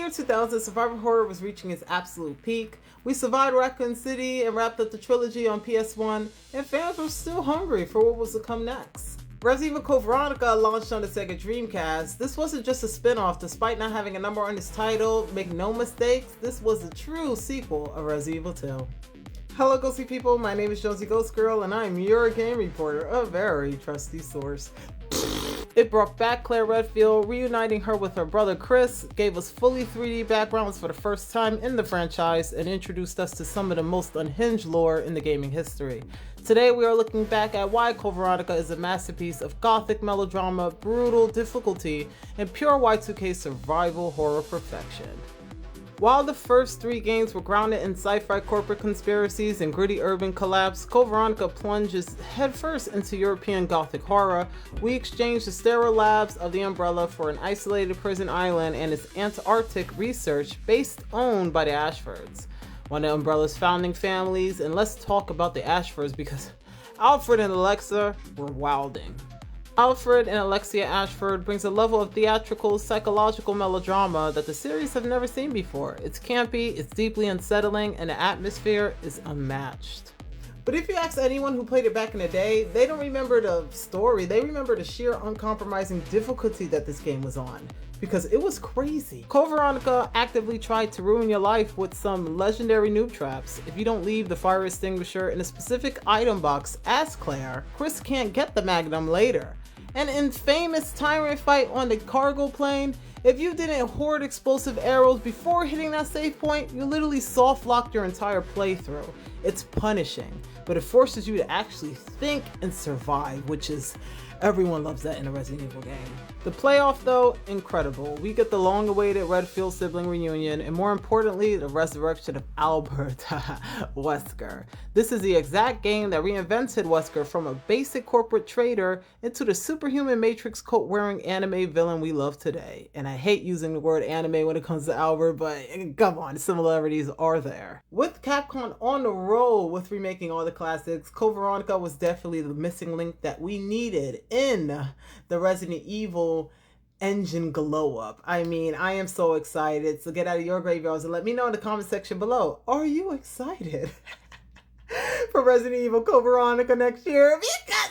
year 2000, survival horror was reaching its absolute peak. We survived Raccoon City and wrapped up the trilogy on PS1, and fans were still hungry for what was to come next. Resident Evil Code Veronica launched on the Sega Dreamcast. This wasn't just a spin-off. Despite not having a number on its title, make no mistakes, this was a true sequel of Resident Evil 2. Hello ghosty people, my name is Jonesy Ghost Girl and I'm your game reporter, a very trusty source. It brought back Claire Redfield, reuniting her with her brother Chris, gave us fully 3D backgrounds for the first time in the franchise, and introduced us to some of the most unhinged lore in the gaming history. Today we are looking back at why Code Veronica is a masterpiece of gothic melodrama, brutal difficulty, and pure Y2K survival horror perfection. While the first three games were grounded in sci-fi corporate conspiracies and gritty urban collapse, Code Veronica plunges headfirst into European gothic horror. We exchange the sterile labs of the Umbrella for an isolated prison island and its Antarctic research base owned by the Ashfords, one of Umbrella's founding families. And let's talk about the Ashfords because Alfred and Alexa were wilding. Alfred and Alexia Ashford brings a level of theatrical, psychological melodrama that the series have never seen before. It's campy, it's deeply unsettling, and the atmosphere is unmatched. But if you ask anyone who played it back in the day, they don't remember the story, they remember the sheer uncompromising difficulty that this game was on, because it was crazy. Code Veronica actively tried to ruin your life with some legendary noob traps. If you don't leave the fire extinguisher in a specific item box as Claire, Chris can't get the Magnum later. An infamous tyrant fight on the cargo plane, if you didn't hoard explosive arrows before hitting that save point, you literally soft locked your entire playthrough. It's punishing, but it forces you to actually think and survive, which is, everyone loves that in a Resident Evil game. The playoff though, incredible. We get the long-awaited Redfield sibling reunion, and more importantly, the resurrection of Albert Wesker. This is the exact game that reinvented Wesker from a basic corporate trader into the superhuman Matrix coat-wearing anime villain we love today. And I hate using the word anime when it comes to Albert, but come on, similarities are there. With Capcom on the roll with remaking all the classics, Code Veronica was definitely the missing link that we needed in the Resident Evil engine glow up. I mean, I am so excited. So get out of your graveyards and let me know in the comment section below. Are you excited for Resident Evil Code Veronica next year? Because